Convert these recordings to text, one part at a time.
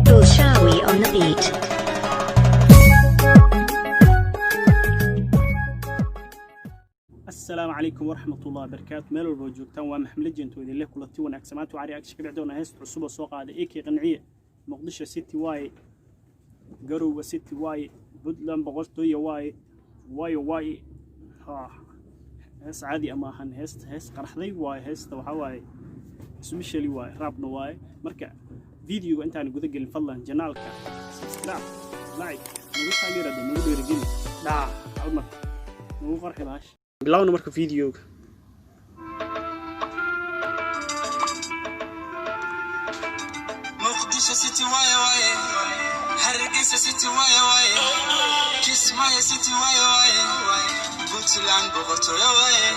Bulshawi on the beat. السلام عليكم ورحمة الله وبركاته. ميل والبو جوجتان ومحمد جنتو إذا لك كلتي ونكسمات وعري أكش كبع دونا هست عصوبة سوق هذا إيكي قنعية مقدشة سيتي واي قروبة سيتي واي بدلان بغلطوية واي ها هس عادي أماهن هس قرحذي واي هس وحواي سبيشالي واي رابنا واي مركع فيديو أنت أنا قدق الفضل جنالك سبسكرايب لايك نقول تاجر هذا نقول يرجعني لا عمر نقول فرح باش بلاونا مركو فيديو مقدشة سيتي واي هرقيسة سيتي واي كسماية سيتي واي بوتلان بغطو واي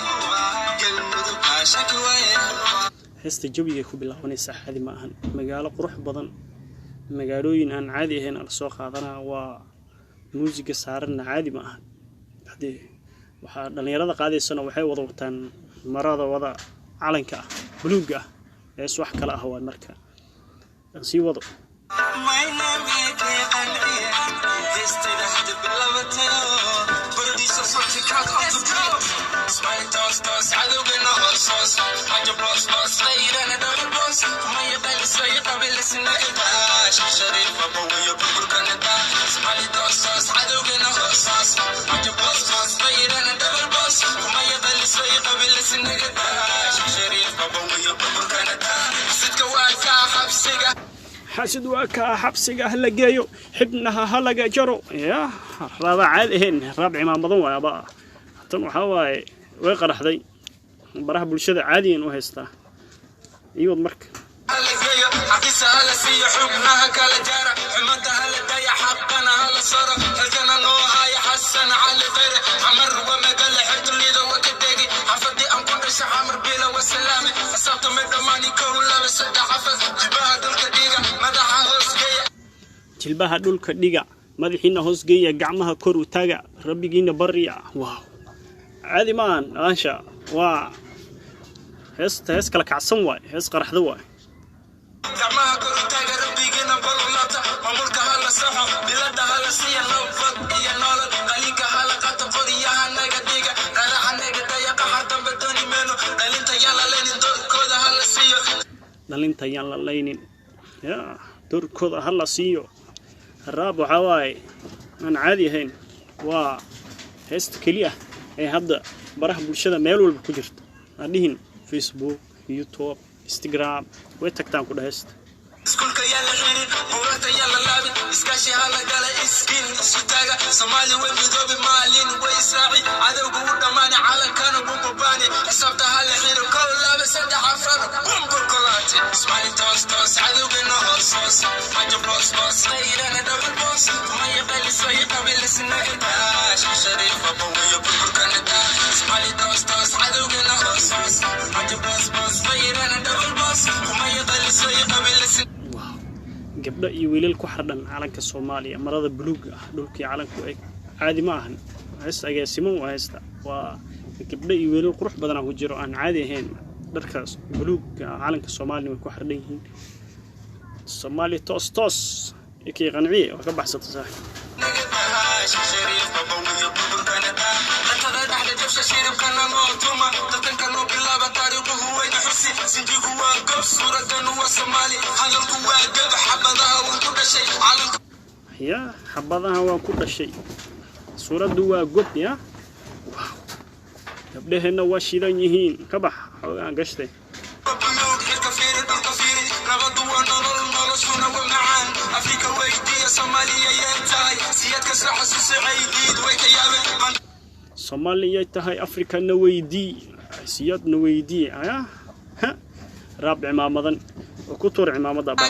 قلمدو كاشك واي هست جوبيga ku bilaabanaysa xadi ma ahan magaalo qurux badan magaalooyin aan caadi ahayn la soo qaadana waa muusiga saaran caadi ma ahan hadii waxa dhalinyarada qaadaysana waxay wada wataan marada wada calanka ah buluuga ah ee wax kala ah waa marka sii wado حاسد واكا حبسيغا هلا جايو حبنها هلا جرو يا رابع عادهن رابع ما مضون يا با tan waxa way way qaraxday baraha bulshada caadiyan u haystaa iyo marka jilbaha dhulka dhiga madaxiina hoos geeya gacmaha kor u taaga rabbigiina bariya waaw عادي ما أنشأ هس كلا كعصم واي هس قرحذ واي دلنت يلا لينين يا دور كذا هلا سيو الراب وحواي من عادي هين هست كليه هذا براه bulshada meel walba ku jirto adihin Facebook YouTube Instagram way tagtaan ku dhaheest iskulka yalla xirin qowrata yalla laabin iskaashi hala gala iskin sutaga Soomaali way midoobi maalin way israaci adawgu u dhamaana calankana buubaani xisabta hala xirin kol laaba saddex afar buukolati Soomaali toos adawgana hoos hajo boss leeyana double boss ma yaqali soo qabil isnaga shariif abo way buukan Soomaali toos adawgana hoos hajo boss leeyana double boss ma yaqali soo qabil gabdho iyo wiilal ku xardhan calanka Soomaaliya marada buluuga ah dhulkii calanku ay caadi ma ahan hees agaasimo waa gabdho iyo wiilal qurux badan ku jiro aan caadi ahayn dharkaas buluuga calanka Soomaaliya way ku xardhan yihiin Soomaali toos ikii qanciye oo ka baxsata saaxiib يا حبضها وكل شيء صورة دوا قط يا يبدأ هنا واشيدان يهين كبح قشته Soomaaliya tahay Afrika naweydi siyad naweydi ها رابع مامدن وكتور عمامدا با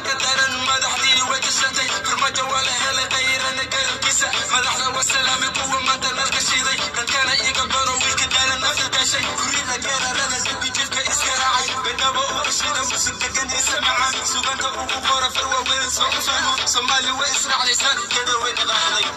Somali وإسرع لسان كذا وين غادي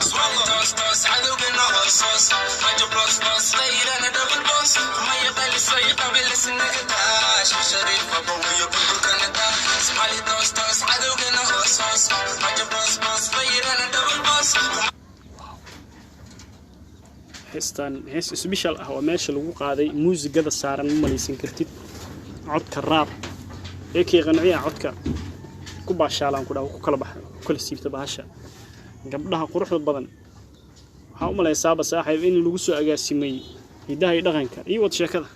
heestan hees special ah oo meesha lagu qaaday muusigada saaran ma malaysan kartid codka raab ee kii qanciya codka ku baashaalan ku dhaw ku kala baxay ku kala siibta bahasha gabdhaha quruxda badan waxa u malaysaa saaxiib in lagu soo agaasimay hidaha iyo dhaqanka iyo wad sheekada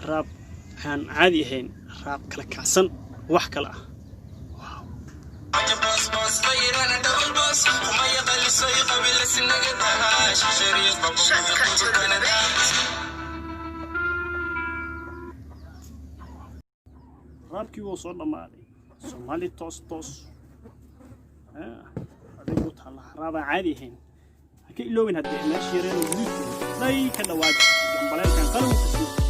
راب كان عادي هين راب كلا كعسن وح كلا راب كي وصل مالي سومالي توس هذا يقول هلا راب عادي هين كي لو من هدي ماشي رين ودي لا يكلا واجد جنبالين كان قالوا